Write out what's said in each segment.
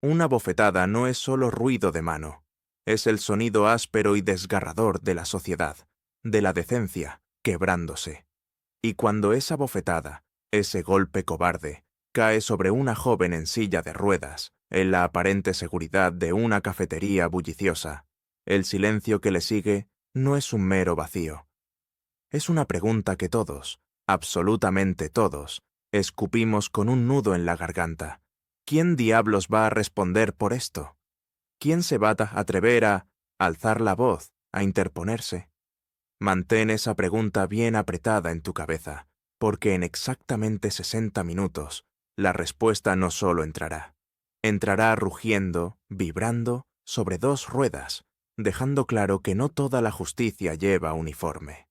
Una bofetada no es solo ruido de mano, es el sonido áspero y desgarrador de la sociedad, de la decencia, quebrándose. Y cuando esa bofetada, ese golpe cobarde, cae sobre una joven en silla de ruedas, en la aparente seguridad de una cafetería bulliciosa, el silencio que le sigue no es un mero vacío. Es una pregunta que todos, absolutamente todos, escupimos con un nudo en la garganta. ¿Quién diablos va a responder por esto? ¿Quién se va a atrever a alzar la voz, a interponerse? Mantén esa pregunta bien apretada en tu cabeza, porque en exactamente 60 minutos, la respuesta no solo entrará. Entrará rugiendo, vibrando, sobre dos ruedas, dejando claro que no toda la justicia lleva uniforme.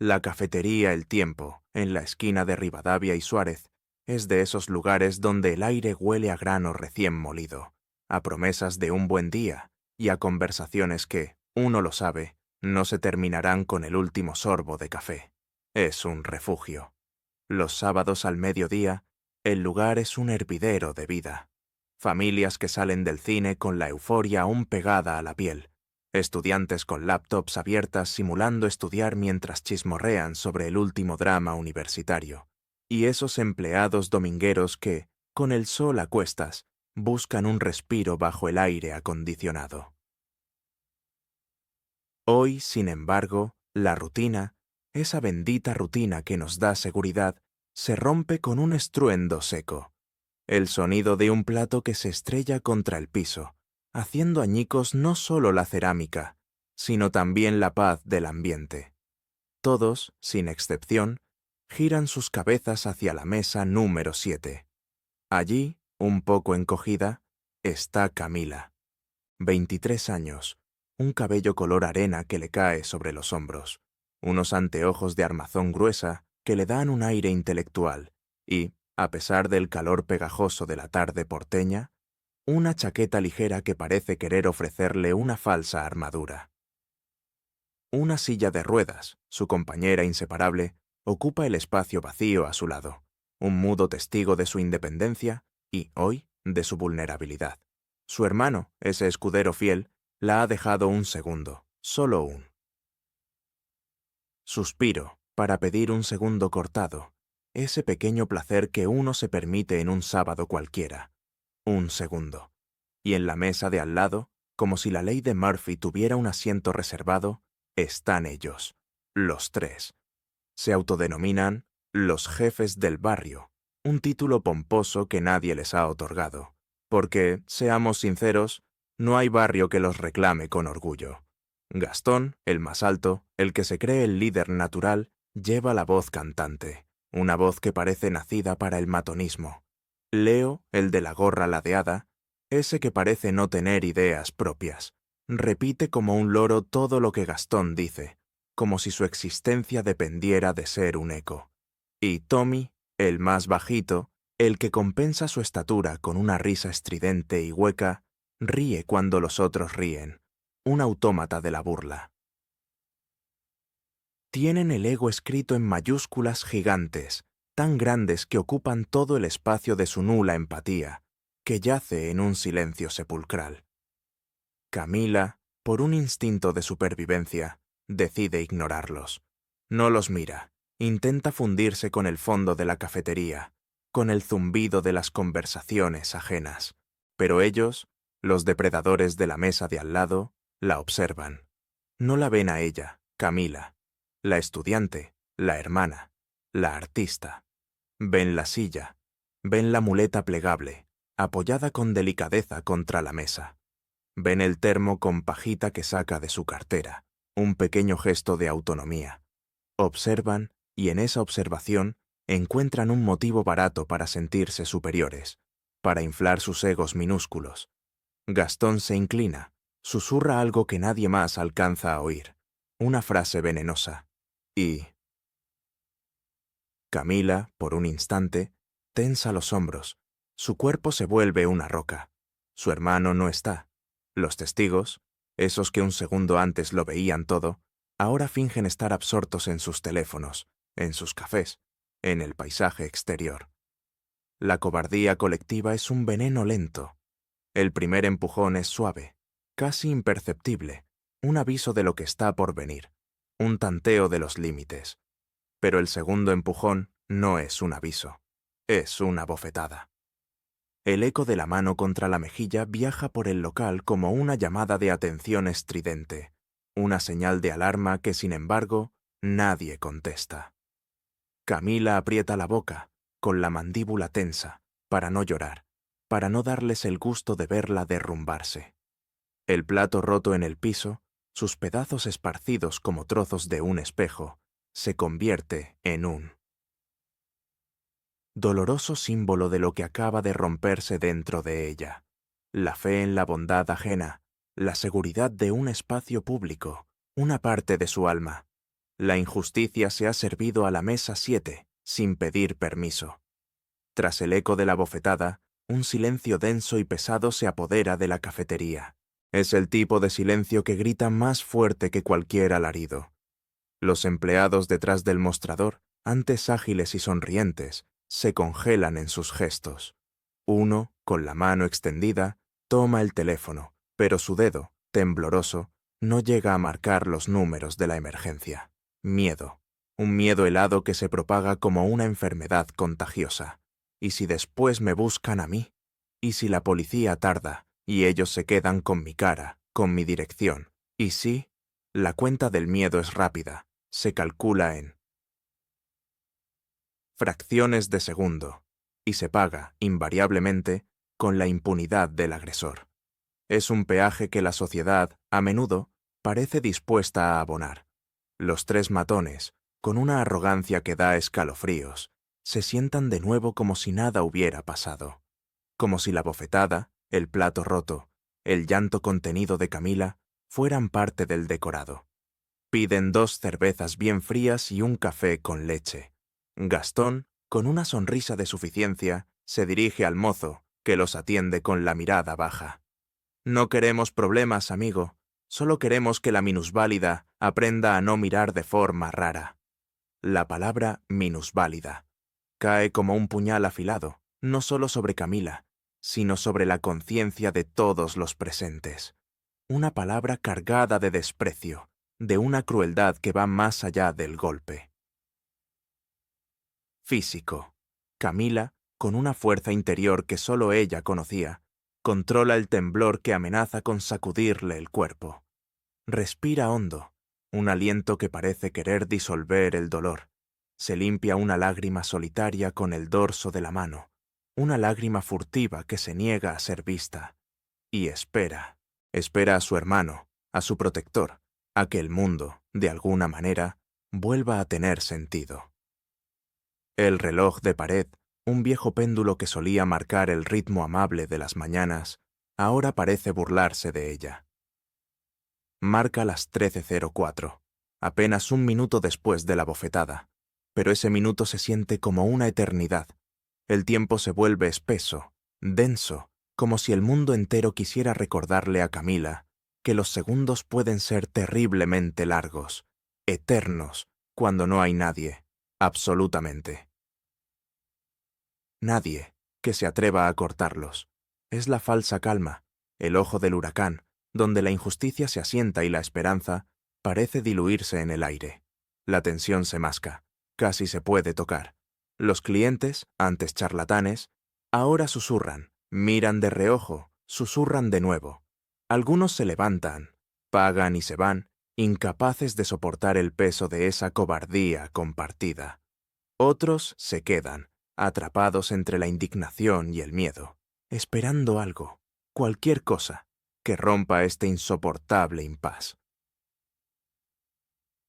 La cafetería El Tiempo, en la esquina de Rivadavia y Suárez, es de esos lugares donde el aire huele a grano recién molido, a promesas de un buen día y a conversaciones que, uno lo sabe, no se terminarán con el último sorbo de café. Es un refugio. Los sábados al mediodía, el lugar es un hervidero de vida. Familias que salen del cine con la euforia aún pegada a la piel. Estudiantes con laptops abiertas simulando estudiar mientras chismorrean sobre el último drama universitario. Y esos empleados domingueros que, con el sol a cuestas, buscan un respiro bajo el aire acondicionado. Hoy, sin embargo, la rutina, esa bendita rutina que nos da seguridad, se rompe con un estruendo seco. El sonido de un plato que se estrella contra el piso, haciendo añicos no solo la cerámica, sino también la paz del ambiente. Todos, sin excepción, giran sus cabezas hacia la mesa número 7. Allí, un poco encogida, está Camila. 23 años, un cabello color arena que le cae sobre los hombros, unos anteojos de armazón gruesa que le dan un aire intelectual y, a pesar del calor pegajoso de la tarde porteña, una chaqueta ligera que parece querer ofrecerle una falsa armadura. Una silla de ruedas, su compañera inseparable, ocupa el espacio vacío a su lado, un mudo testigo de su independencia y, hoy, de su vulnerabilidad. Su hermano, ese escudero fiel, la ha dejado un segundo, solo un. Suspiro para pedir un segundo cortado, ese pequeño placer que uno se permite en un sábado cualquiera. Un segundo. Y en la mesa de al lado, como si la ley de Murphy tuviera un asiento reservado, están ellos, los tres. Se autodenominan los jefes del barrio, un título pomposo que nadie les ha otorgado, porque, seamos sinceros, no hay barrio que los reclame con orgullo. Gastón, el más alto, el que se cree el líder natural, lleva la voz cantante, una voz que parece nacida para el matonismo. Leo, el de la gorra ladeada, ese que parece no tener ideas propias, repite como un loro todo lo que Gastón dice, como si su existencia dependiera de ser un eco. Y Tommy, el más bajito, el que compensa su estatura con una risa estridente y hueca, ríe cuando los otros ríen, un autómata de la burla. Tienen el ego escrito en mayúsculas gigantes, tan grandes que ocupan todo el espacio de su nula empatía, que yace en un silencio sepulcral. Camila, por un instinto de supervivencia, decide ignorarlos. No los mira, intenta fundirse con el fondo de la cafetería, con el zumbido de las conversaciones ajenas. Pero ellos, los depredadores de la mesa de al lado, la observan. No la ven a ella, Camila, la estudiante, la hermana, la artista. Ven la silla, ven la muleta plegable, apoyada con delicadeza contra la mesa. Ven el termo con pajita que saca de su cartera, un pequeño gesto de autonomía. Observan, y en esa observación encuentran un motivo barato para sentirse superiores, para inflar sus egos minúsculos. Gastón se inclina, susurra algo que nadie más alcanza a oír, una frase venenosa. Y Camila, por un instante, tensa los hombros. Su cuerpo se vuelve una roca. Su hermano no está. Los testigos, esos que un segundo antes lo veían todo, ahora fingen estar absortos en sus teléfonos, en sus cafés, en el paisaje exterior. La cobardía colectiva es un veneno lento. El primer empujón es suave, casi imperceptible, un aviso de lo que está por venir, un tanteo de los límites. Pero el segundo empujón no es un aviso, es una bofetada. El eco de la mano contra la mejilla viaja por el local como una llamada de atención estridente, una señal de alarma que, sin embargo, nadie contesta. Camila aprieta la boca, con la mandíbula tensa, para no llorar, para no darles el gusto de verla derrumbarse. El plato roto en el piso, sus pedazos esparcidos como trozos de un espejo, se convierte en un doloroso símbolo de lo que acaba de romperse dentro de ella. La fe en la bondad ajena, la seguridad de un espacio público, una parte de su alma. La injusticia se ha servido a la mesa 7, sin pedir permiso. Tras el eco de la bofetada, un silencio denso y pesado se apodera de la cafetería. Es el tipo de silencio que grita más fuerte que cualquier alarido. Los empleados detrás del mostrador, antes ágiles y sonrientes, se congelan en sus gestos. Uno, con la mano extendida, toma el teléfono, pero su dedo, tembloroso, no llega a marcar los números de la emergencia. Miedo. Un miedo helado que se propaga como una enfermedad contagiosa. ¿Y si después me buscan a mí? ¿Y si la policía tarda y ellos se quedan con mi cara, con mi dirección? ¿Y si? La cuenta del miedo es rápida. Se calcula en fracciones de segundo y se paga, invariablemente, con la impunidad del agresor. Es un peaje que la sociedad, a menudo, parece dispuesta a abonar. Los tres matones, con una arrogancia que da escalofríos, se sientan de nuevo como si nada hubiera pasado. Como si la bofetada, el plato roto, el llanto contenido de Camila, fueran parte del decorado. Piden 2 cervezas bien frías y un café con leche. Gastón, con una sonrisa de suficiencia, se dirige al mozo, que los atiende con la mirada baja. No queremos problemas, amigo. Solo queremos que la minusválida aprenda a no mirar de forma rara. La palabra minusválida cae como un puñal afilado, no solo sobre Camila, sino sobre la conciencia de todos los presentes. Una palabra cargada de desprecio, de una crueldad que va más allá del golpe. Físico. Camila, con una fuerza interior que solo ella conocía, controla el temblor que amenaza con sacudirle el cuerpo. Respira hondo, un aliento que parece querer disolver el dolor. Se limpia una lágrima solitaria con el dorso de la mano, una lágrima furtiva que se niega a ser vista. Y espera a su hermano, a su protector, a que el mundo, de alguna manera, vuelva a tener sentido. El reloj de pared, un viejo péndulo que solía marcar el ritmo amable de las mañanas, ahora parece burlarse de ella. Marca las 13:04, apenas un minuto después de la bofetada, pero ese minuto se siente como una eternidad. El tiempo se vuelve espeso, denso, como si el mundo entero quisiera recordarle a Camila que los segundos pueden ser terriblemente largos, eternos, cuando no hay nadie, absolutamente. Nadie que se atreva a cortarlos. Es la falsa calma, el ojo del huracán, donde la injusticia se asienta y la esperanza parece diluirse en el aire. La tensión se masca, casi se puede tocar. Los clientes, antes charlatanes, ahora susurran, miran de reojo, susurran de nuevo. Algunos se levantan, pagan y se van, incapaces de soportar el peso de esa cobardía compartida. Otros se quedan, atrapados entre la indignación y el miedo, esperando algo, cualquier cosa, que rompa este insoportable impas.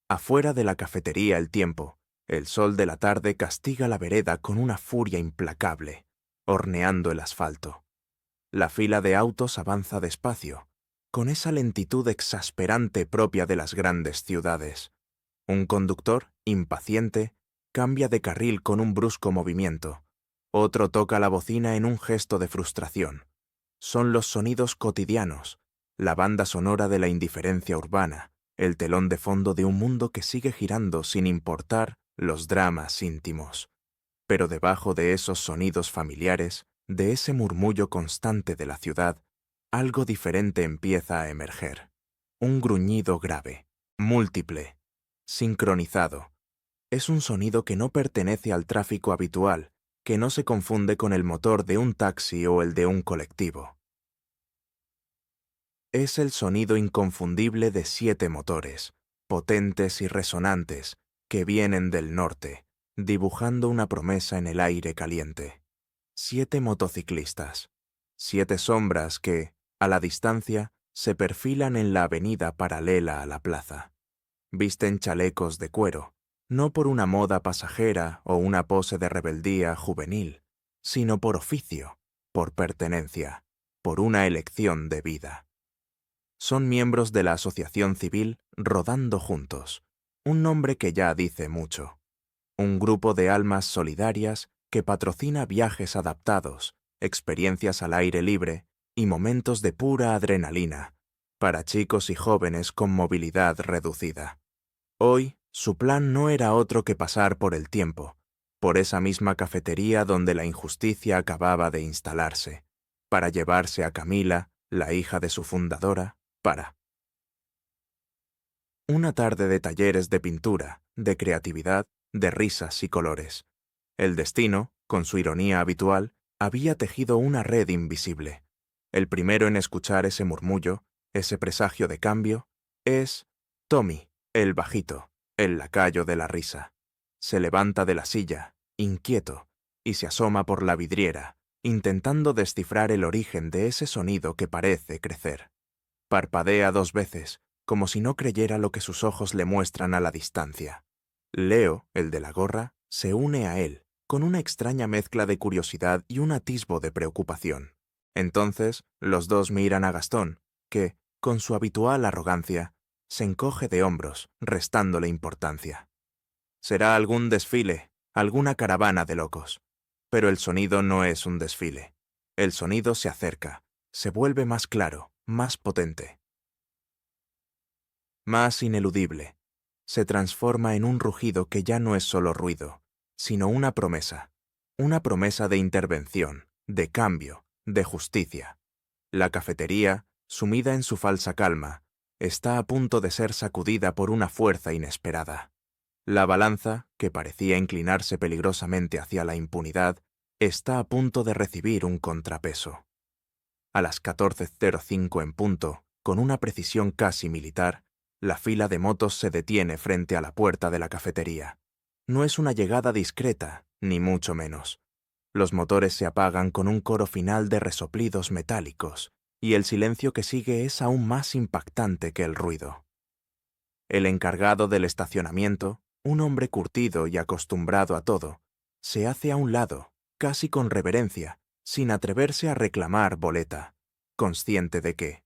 Afuera de la cafetería el tiempo, el sol de la tarde castiga la vereda con una furia implacable, horneando el asfalto. La fila de autos avanza despacio, con esa lentitud exasperante propia de las grandes ciudades. Un conductor, impaciente, cambia de carril con un brusco movimiento. Otro toca la bocina en un gesto de frustración. Son los sonidos cotidianos, la banda sonora de la indiferencia urbana, el telón de fondo de un mundo que sigue girando sin importar los dramas íntimos. Pero debajo de esos sonidos familiares, de ese murmullo constante de la ciudad, algo diferente empieza a emerger. Un gruñido grave, múltiple, sincronizado. Es un sonido que no pertenece al tráfico habitual, que no se confunde con el motor de un taxi o el de un colectivo. Es el sonido inconfundible de 7 motores, potentes y resonantes, que vienen del norte, dibujando una promesa en el aire caliente. 7 motociclistas, 7 sombras que, a la distancia, se perfilan en la avenida paralela a la plaza. Visten chalecos de cuero, no por una moda pasajera o una pose de rebeldía juvenil, sino por oficio, por pertenencia, por una elección de vida. Son miembros de la asociación civil Rodando Juntos, un nombre que ya dice mucho. Un grupo de almas solidarias que patrocina viajes adaptados, experiencias al aire libre y momentos de pura adrenalina para chicos y jóvenes con movilidad reducida. Hoy, su plan no era otro que pasar por el tiempo, por esa misma cafetería donde la injusticia acababa de instalarse, para llevarse a Camila, la hija de su fundadora, para una tarde de talleres de pintura, de creatividad, de risas y colores. El destino, con su ironía habitual, había tejido una red invisible. El primero en escuchar ese murmullo, ese presagio de cambio, es Tommy, el bajito, el lacayo de la risa. Se levanta de la silla, inquieto, y se asoma por la vidriera, intentando descifrar el origen de ese sonido que parece crecer. Parpadea 2 veces, como si no creyera lo que sus ojos le muestran a la distancia. Leo, el de la gorra, se une a él, con una extraña mezcla de curiosidad y un atisbo de preocupación. Entonces, los dos miran a Gastón, que, con su habitual arrogancia, se encoge de hombros, restándole importancia. Será algún desfile, alguna caravana de locos. Pero el sonido no es un desfile. El sonido se acerca, se vuelve más claro, más potente, más ineludible. Se transforma en un rugido que ya no es solo ruido, sino una promesa de intervención, de cambio, de justicia. La cafetería, sumida en su falsa calma, está a punto de ser sacudida por una fuerza inesperada. La balanza, que parecía inclinarse peligrosamente hacia la impunidad, está a punto de recibir un contrapeso. A las 14:05 en punto, con una precisión casi militar, la fila de motos se detiene frente a la puerta de la cafetería. No es una llegada discreta, ni mucho menos. Los motores se apagan con un coro final de resoplidos metálicos, y el silencio que sigue es aún más impactante que el ruido. El encargado del estacionamiento, un hombre curtido y acostumbrado a todo, se hace a un lado, casi con reverencia, sin atreverse a reclamar boleta, consciente de que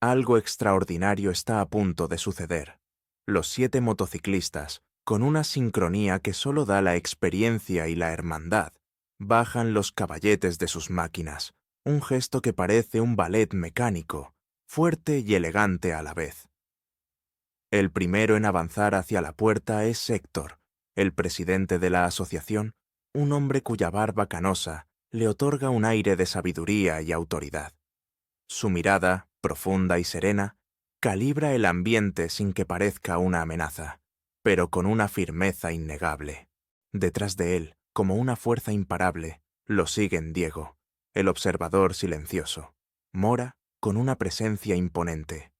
algo extraordinario está a punto de suceder. Los 7 motociclistas, con una sincronía que solo da la experiencia y la hermandad, bajan los caballetes de sus máquinas, un gesto que parece un ballet mecánico, fuerte y elegante a la vez. El primero en avanzar hacia la puerta es Héctor, el presidente de la asociación, un hombre cuya barba canosa le otorga un aire de sabiduría y autoridad. Su mirada, profunda y serena, calibra el ambiente sin que parezca una amenaza, pero con una firmeza innegable. Detrás de él, como una fuerza imparable, lo siguen Diego, el observador silencioso, Mora, con una presencia imponente,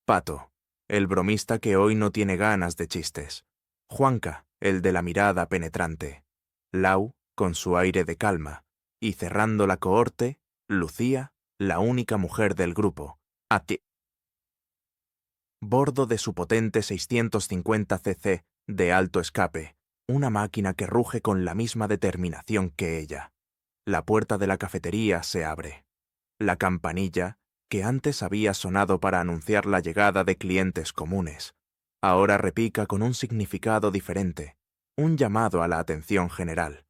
Pato, el bromista que hoy no tiene ganas de chistes, Juanca, el de la mirada penetrante, Lau, con su aire de calma, y cerrando la cohorte, Lucía, la única mujer del grupo, a bordo de su potente 650 cc de alto escape, una máquina que ruge con la misma determinación que ella. La puerta de la cafetería se abre. La campanilla, que antes había sonado para anunciar la llegada de clientes comunes, ahora repica con un significado diferente, un llamado a la atención general.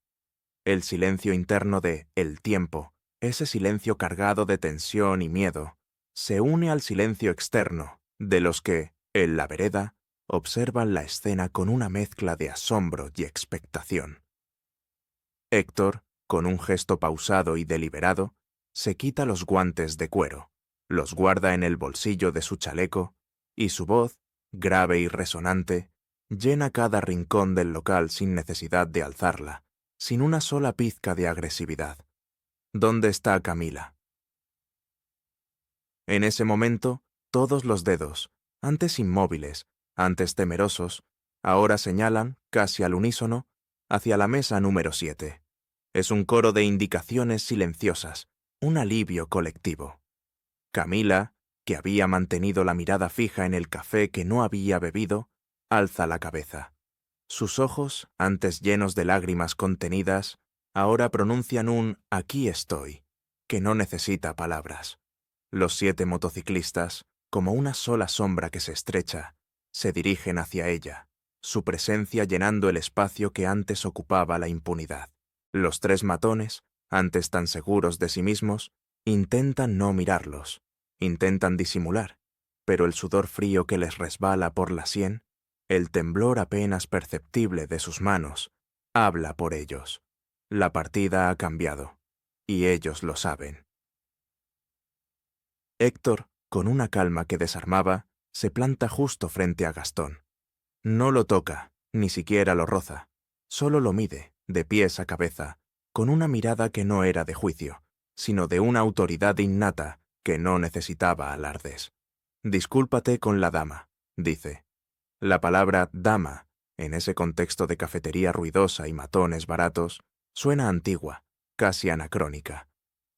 El silencio interno de El Tiempo, ese silencio cargado de tensión y miedo, se une al silencio externo de los que, en la vereda, observan la escena con una mezcla de asombro y expectación. Héctor, con un gesto pausado y deliberado, se quita los guantes de cuero, los guarda en el bolsillo de su chaleco, y su voz, grave y resonante, llena cada rincón del local sin necesidad de alzarla, sin una sola pizca de agresividad. ¿Dónde está Camila? En ese momento, todos los dedos, antes inmóviles, antes temerosos, ahora señalan, casi al unísono, hacia la mesa número 7. Es un coro de indicaciones silenciosas, un alivio colectivo. Camila, que había mantenido la mirada fija en el café que no había bebido, alza la cabeza. Sus ojos, antes llenos de lágrimas contenidas, ahora pronuncian un «aquí estoy», que no necesita palabras. Los 7 motociclistas, como una sola sombra que se estrecha, se dirigen hacia ella, su presencia llenando el espacio que antes ocupaba la impunidad. Los 3 matones, antes tan seguros de sí mismos, intentan no mirarlos, intentan disimular, pero el sudor frío que les resbala por la sien, el temblor apenas perceptible de sus manos, habla por ellos. La partida ha cambiado, y ellos lo saben. Héctor, con una calma que desarmaba, se planta justo frente a Gastón. No lo toca, ni siquiera lo roza, solo lo mide, de pies a cabeza, con una mirada que no era de juicio, sino de una autoridad innata que no necesitaba alardes. «Discúlpate con la dama», dice. La palabra «dama», en ese contexto de cafetería ruidosa y matones baratos, suena antigua, casi anacrónica.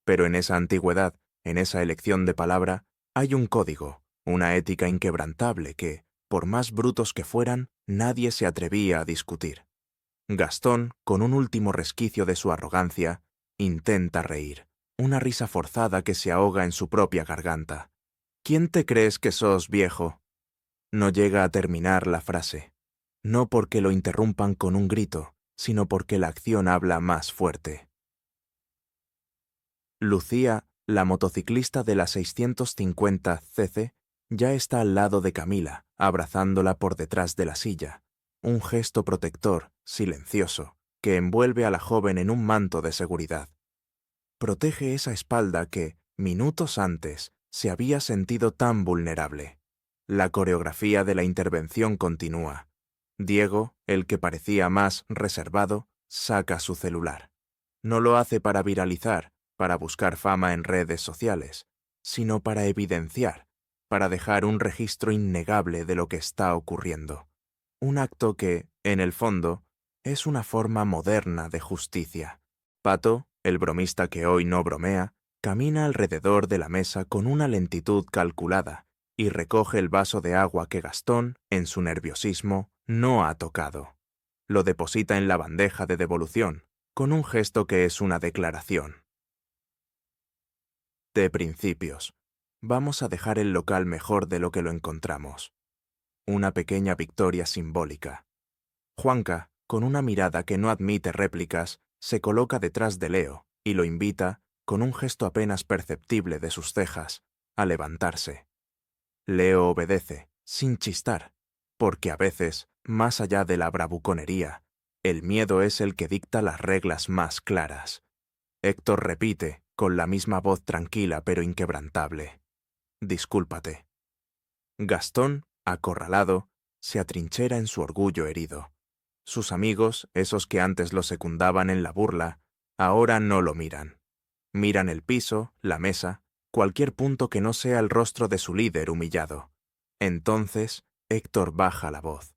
Pero en esa antigüedad, en esa elección de palabra, hay un código, una ética inquebrantable que, por más brutos que fueran, nadie se atrevía a discutir. Gastón, con un último resquicio de su arrogancia, intenta reír, una risa forzada que se ahoga en su propia garganta. «¿Quién te crees que sos, viejo?». No llega a terminar la frase, no porque lo interrumpan con un grito, sino porque la acción habla más fuerte. Lucía, la motociclista de la 650 cc, ya está al lado de Camila, abrazándola por detrás de la silla, un gesto protector, silencioso, que envuelve a la joven en un manto de seguridad. Protege esa espalda que, minutos antes, se había sentido tan vulnerable. La coreografía de la intervención continúa. Diego, el que parecía más reservado, saca su celular. No lo hace para viralizar, para buscar fama en redes sociales, sino para evidenciar, para dejar un registro innegable de lo que está ocurriendo. Un acto que, en el fondo, es una forma moderna de justicia. Pato, el bromista que hoy no bromea, camina alrededor de la mesa con una lentitud calculada y recoge el vaso de agua que Gastón, en su nerviosismo, no ha tocado. Lo deposita en la bandeja de devolución, con un gesto que es una declaración. De principios. Vamos a dejar el local mejor de lo que lo encontramos. Una pequeña victoria simbólica. Juanca, con una mirada que no admite réplicas, se coloca detrás de Leo y lo invita, con un gesto apenas perceptible de sus cejas, a levantarse. Leo obedece, sin chistar, porque a veces, más allá de la bravuconería, el miedo es el que dicta las reglas más claras. Héctor repite, con la misma voz tranquila pero inquebrantable: «Discúlpate». Gastón, acorralado, se atrinchera en su orgullo herido. Sus amigos, esos que antes lo secundaban en la burla, ahora no lo miran. Miran el piso, la mesa, cualquier punto que no sea el rostro de su líder humillado. Entonces, Héctor baja la voz,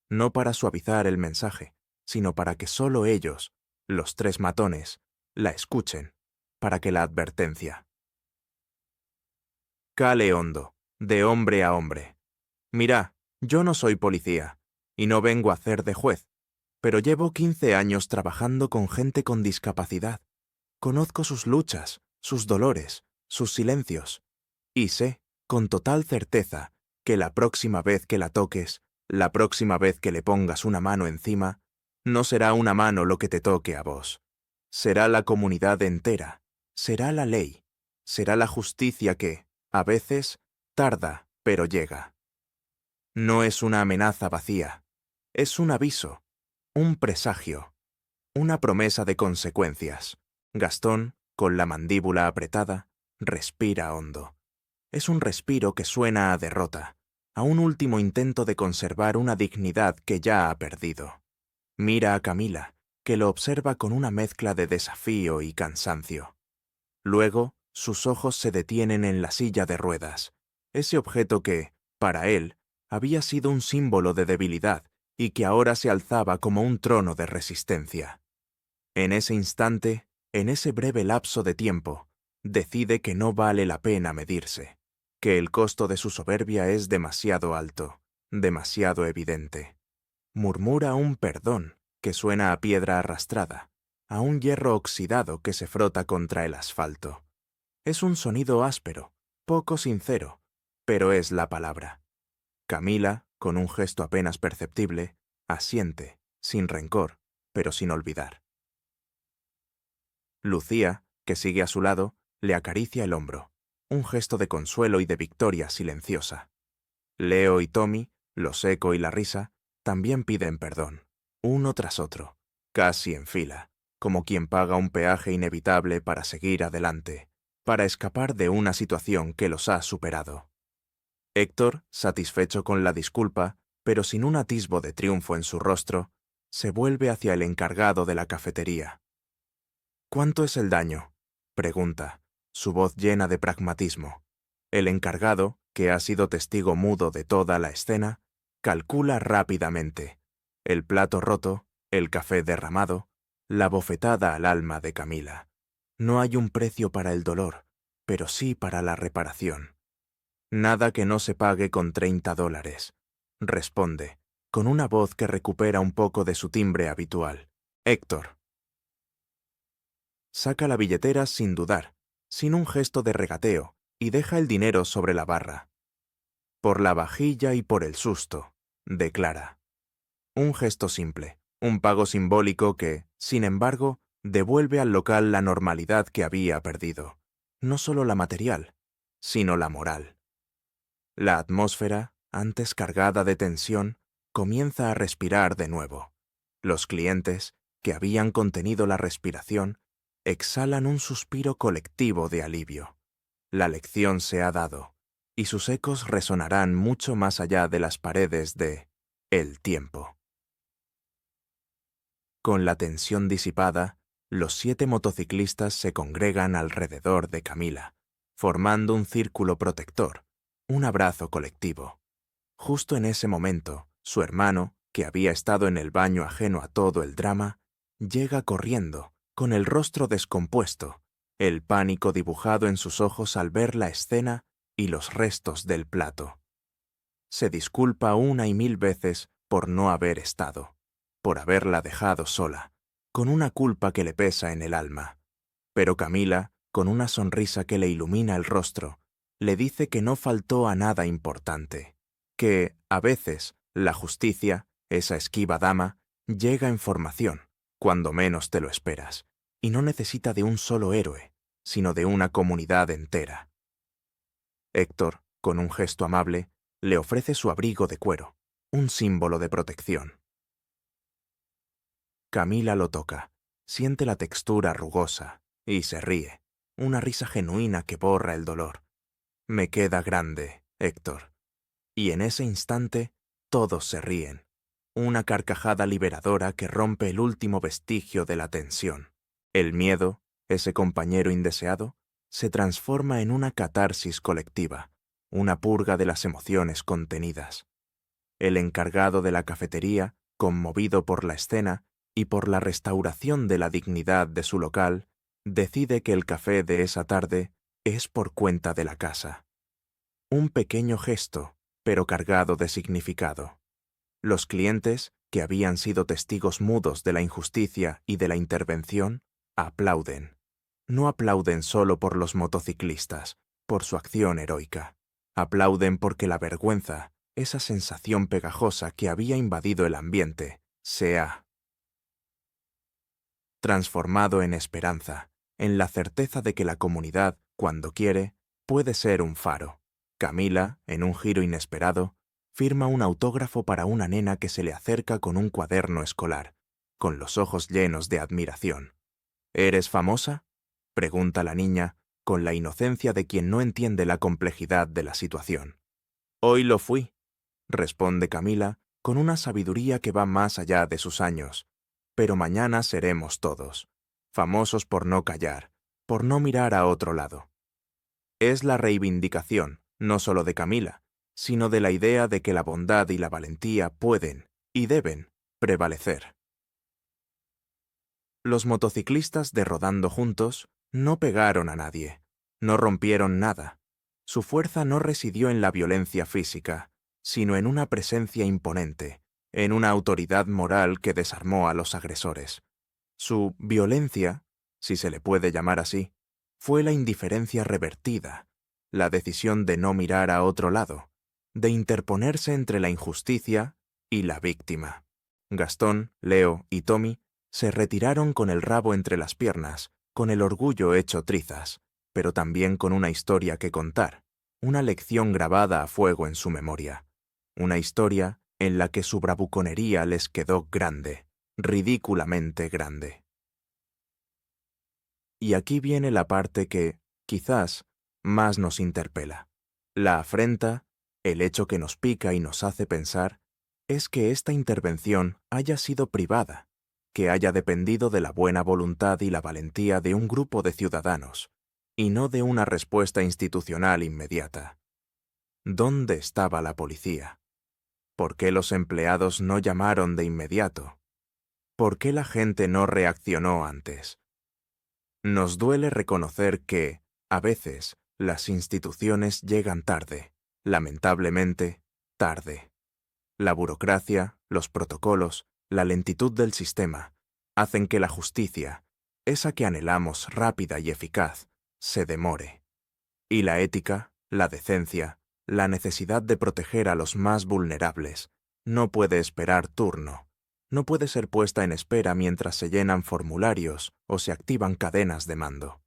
no para suavizar el mensaje, sino para que solo ellos, los 3 matones, la escuchen, para que la advertencia cale hondo, de hombre a hombre. Mirá, yo no soy policía, y no vengo a hacer de juez, pero llevo 15 años trabajando con gente con discapacidad. Conozco sus luchas, sus dolores, sus silencios, y sé, con total certeza, que la próxima vez que la toques, la próxima vez que le pongas una mano encima, no será una mano lo que te toque a vos. Será la comunidad entera, será la ley, será la justicia que, a veces, tarda, pero llega. No es una amenaza vacía. Es un aviso, un presagio, una promesa de consecuencias. Gastón, con la mandíbula apretada, respira hondo. Es un respiro que suena a derrota, a un último intento de conservar una dignidad que ya ha perdido. Mira a Camila, que lo observa con una mezcla de desafío y cansancio. Luego, sus ojos se detienen en la silla de ruedas, ese objeto que, para él, había sido un símbolo de debilidad y que ahora se alzaba como un trono de resistencia. En ese instante, en ese breve lapso de tiempo, decide que no vale la pena medirse, que el costo de su soberbia es demasiado alto, demasiado evidente. Murmura un perdón que suena a piedra arrastrada, a un hierro oxidado que se frota contra el asfalto. Es un sonido áspero, poco sincero, pero es la palabra. Camila, con un gesto apenas perceptible, asiente, sin rencor, pero sin olvidar. Lucía, que sigue a su lado, le acaricia el hombro, un gesto de consuelo y de victoria silenciosa. Leo y Tommy, lo seco y la risa, también piden perdón, uno tras otro, casi en fila, como quien paga un peaje inevitable para seguir adelante, para escapar de una situación que los ha superado. Héctor, satisfecho con la disculpa, pero sin un atisbo de triunfo en su rostro, se vuelve hacia el encargado de la cafetería. «¿Cuánto es el daño?», pregunta, su voz llena de pragmatismo. El encargado, que ha sido testigo mudo de toda la escena, calcula rápidamente. El plato roto, el café derramado, la bofetada al alma de Camila. No hay un precio para el dolor, pero sí para la reparación. «Nada que no se pague con $30», responde, con una voz que recupera un poco de su timbre habitual. Héctor. Saca la billetera sin dudar, sin un gesto de regateo, y deja el dinero sobre la barra. «Por la vajilla y por el susto», declara. Un gesto simple, un pago simbólico que, sin embargo, devuelve al local la normalidad que había perdido. No solo la material, sino la moral. La atmósfera, antes cargada de tensión, comienza a respirar de nuevo. Los clientes, que habían contenido la respiración, exhalan un suspiro colectivo de alivio. La lección se ha dado, y sus ecos resonarán mucho más allá de las paredes de El Tiempo. Con la tensión disipada, los 7 motociclistas se congregan alrededor de Camila, formando un círculo protector, un abrazo colectivo. Justo en ese momento, su hermano, que había estado en el baño ajeno a todo el drama, llega corriendo, con el rostro descompuesto, el pánico dibujado en sus ojos al ver la escena y los restos del plato. Se disculpa una y mil veces por no haber estado, por haberla dejado sola, con una culpa que le pesa en el alma. Pero Camila, con una sonrisa que le ilumina el rostro, le dice que no faltó a nada importante, que, a veces, la justicia, esa esquiva dama, llega en formación, cuando menos te lo esperas, y no necesita de un solo héroe, sino de una comunidad entera. Héctor, con un gesto amable, le ofrece su abrigo de cuero, un símbolo de protección. Camila lo toca, siente la textura rugosa, y se ríe, una risa genuina que borra el dolor. «Me queda grande, Héctor». Y en ese instante, todos se ríen, una carcajada liberadora que rompe el último vestigio de la tensión. El miedo, ese compañero indeseado, se transforma en una catarsis colectiva, una purga de las emociones contenidas. El encargado de la cafetería, conmovido por la escena y por la restauración de la dignidad de su local, decide que el café de esa tarde es por cuenta de la casa. Un pequeño gesto, pero cargado de significado. Los clientes, que habían sido testigos mudos de la injusticia y de la intervención, aplauden. No aplauden solo por los motociclistas, por su acción heroica. Aplauden porque la vergüenza, esa sensación pegajosa que había invadido el ambiente, se ha transformado en esperanza, en la certeza de que la comunidad, cuando quiere, puede ser un faro. Camila, en un giro inesperado, firma un autógrafo para una nena que se le acerca con un cuaderno escolar, con los ojos llenos de admiración. ¿Eres famosa?, pregunta la niña, con la inocencia de quien no entiende la complejidad de la situación. Hoy lo fui, responde Camila, con una sabiduría que va más allá de sus años. Pero mañana seremos todos, famosos por no callar, por no mirar a otro lado. Es la reivindicación, no solo de Camila, sino de la idea de que la bondad y la valentía pueden y deben prevalecer. Los motociclistas de Rodando Juntos no pegaron a nadie, no rompieron nada. Su fuerza no residió en la violencia física, sino en una presencia imponente, en una autoridad moral que desarmó a los agresores. Su violencia, si se le puede llamar así, fue la indiferencia revertida, la decisión de no mirar a otro lado, de interponerse entre la injusticia y la víctima. Gastón, Leo y Tommy se retiraron con el rabo entre las piernas, con el orgullo hecho trizas, pero también con una historia que contar, una lección grabada a fuego en su memoria, una historia en la que su bravuconería les quedó grande, ridículamente grande. Y aquí viene la parte que, quizás, más nos interpela. La afrenta, el hecho que nos pica y nos hace pensar, es que esta intervención haya sido privada, que haya dependido de la buena voluntad y la valentía de un grupo de ciudadanos, y no de una respuesta institucional inmediata. ¿Dónde estaba la policía? ¿Por qué los empleados no llamaron de inmediato? ¿Por qué la gente no reaccionó antes? Nos duele reconocer que, a veces, las instituciones llegan tarde, lamentablemente, tarde. La burocracia, los protocolos, la lentitud del sistema, hacen que la justicia, esa que anhelamos rápida y eficaz, se demore. Y la ética, la decencia, la necesidad de proteger a los más vulnerables, no puede esperar turno, no puede ser puesta en espera mientras se llenan formularios o se activan cadenas de mando.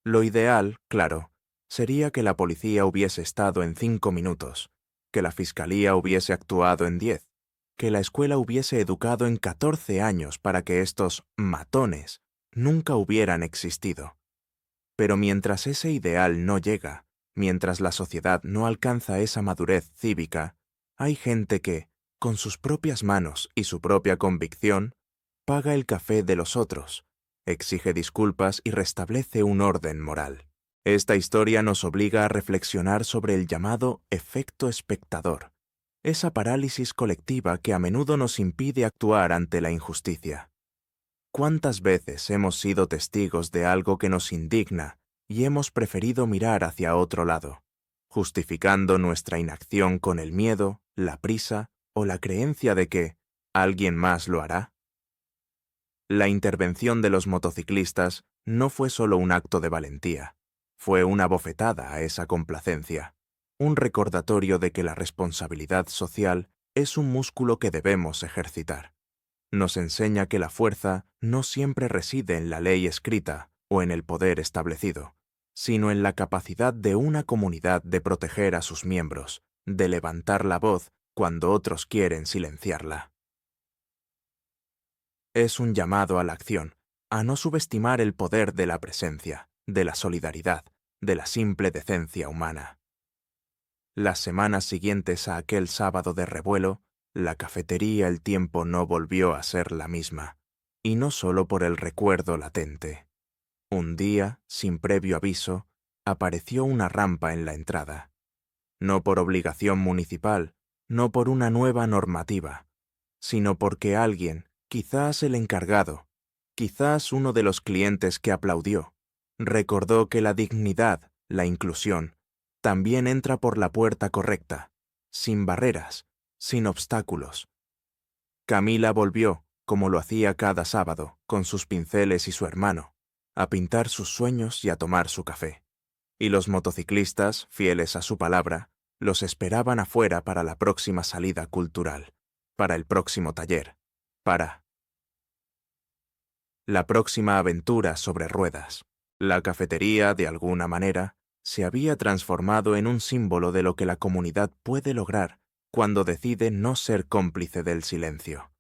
Lo ideal, claro, sería que la policía hubiese estado en 5 minutos, que la fiscalía hubiese actuado en 10, que la escuela hubiese educado en 14 años para que estos matones nunca hubieran existido. Pero mientras ese ideal no llega, mientras la sociedad no alcanza esa madurez cívica, hay gente que, con sus propias manos y su propia convicción, paga el café de los otros, exige disculpas y restablece un orden moral. Esta historia nos obliga a reflexionar sobre el llamado efecto espectador, esa parálisis colectiva que a menudo nos impide actuar ante la injusticia. ¿Cuántas veces hemos sido testigos de algo que nos indigna y hemos preferido mirar hacia otro lado, justificando nuestra inacción con el miedo, la prisa o la creencia de que alguien más lo hará? La intervención de los motociclistas no fue solo un acto de valentía, fue una bofetada a esa complacencia, un recordatorio de que la responsabilidad social es un músculo que debemos ejercitar. Nos enseña que la fuerza no siempre reside en la ley escrita o en el poder establecido, sino en la capacidad de una comunidad de proteger a sus miembros, de levantar la voz cuando otros quieren silenciarla. Es un llamado a la acción, a no subestimar el poder de la presencia, de la solidaridad, de la simple decencia humana. Las semanas siguientes a aquel sábado de revuelo, la cafetería El Tiempo no volvió a ser la misma, y no solo por el recuerdo latente. Un día, sin previo aviso, apareció una rampa en la entrada. No por obligación municipal, no por una nueva normativa, sino porque alguien, quizás el encargado, quizás uno de los clientes que aplaudió, recordó que la dignidad, la inclusión, también entra por la puerta correcta, sin barreras, sin obstáculos. Camila volvió, como lo hacía cada sábado, con sus pinceles y su hermano, a pintar sus sueños y a tomar su café. Y los motociclistas, fieles a su palabra, los esperaban afuera para la próxima salida cultural, para el próximo taller, para la próxima aventura sobre ruedas. La cafetería, de alguna manera, se había transformado en un símbolo de lo que la comunidad puede lograr cuando decide no ser cómplice del silencio.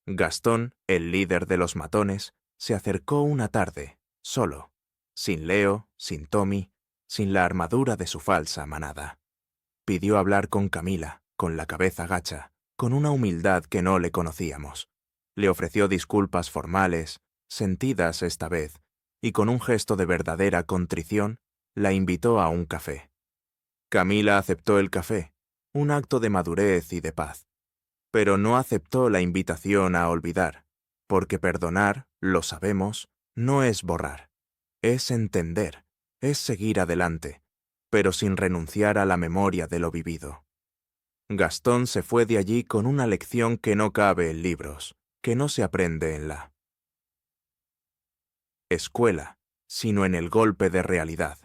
Gastón, el líder de los matones, se acercó una tarde, solo, sin Leo, sin Tommy, sin la armadura de su falsa manada. Pidió hablar con Camila, con la cabeza gacha, con una humildad que no le conocíamos. Le ofreció disculpas formales, sentidas esta vez, y con un gesto de verdadera contrición, la invitó a un café. Camila aceptó el café, un acto de madurez y de paz. Pero no aceptó la invitación a olvidar, porque perdonar, lo sabemos, no es borrar, es entender, es seguir adelante, pero sin renunciar a la memoria de lo vivido. Gastón se fue de allí con una lección que no cabe en libros, que no se aprende en la escuela, sino en el golpe de realidad.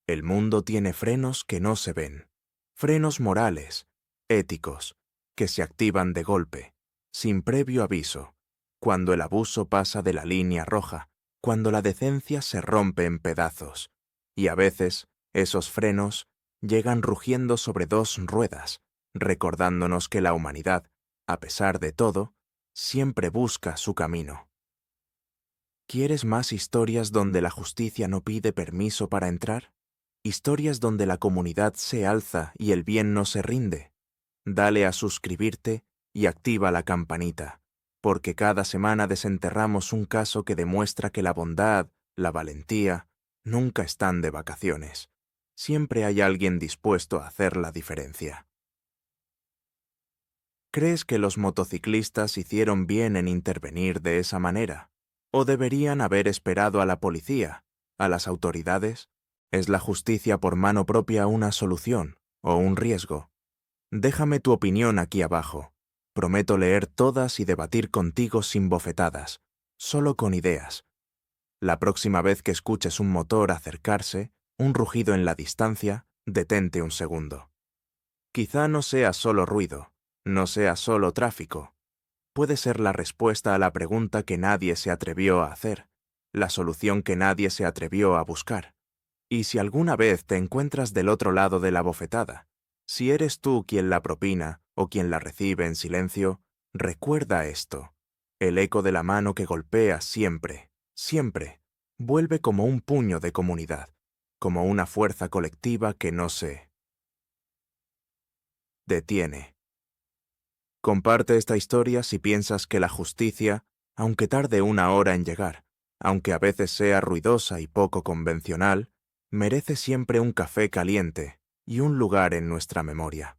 El mundo tiene frenos que no se ven, frenos morales, éticos, que se activan de golpe, sin previo aviso, cuando el abuso pasa de la línea roja, cuando la decencia se rompe en pedazos, y a veces esos frenos llegan rugiendo sobre dos ruedas, recordándonos que la humanidad, a pesar de todo, siempre busca su camino. ¿Quieres más historias donde la justicia no pide permiso para entrar? ¿Historias donde la comunidad se alza y el bien no se rinde? Dale a suscribirte y activa la campanita, porque cada semana desenterramos un caso que demuestra que la bondad, la valentía, nunca están de vacaciones. Siempre hay alguien dispuesto a hacer la diferencia. ¿Crees que los motociclistas hicieron bien en intervenir de esa manera? ¿O deberían haber esperado a la policía, a las autoridades? ¿Es la justicia por mano propia una solución o un riesgo? Déjame tu opinión aquí abajo. Prometo leer todas y debatir contigo sin bofetadas, solo con ideas. La próxima vez que escuches un motor acercarse, un rugido en la distancia, detente un segundo. Quizá no sea solo ruido, no sea solo tráfico. Puede ser la respuesta a la pregunta que nadie se atrevió a hacer, la solución que nadie se atrevió a buscar. Y si alguna vez te encuentras del otro lado de la bofetada, si eres tú quien la propina o quien la recibe en silencio, recuerda esto. El eco de la mano que golpea siempre, siempre, vuelve como un puño de comunidad, como una fuerza colectiva que no se detiene. Comparte esta historia si piensas que la justicia, aunque tarde una hora en llegar, aunque a veces sea ruidosa y poco convencional, merece siempre un café caliente y un lugar en nuestra memoria.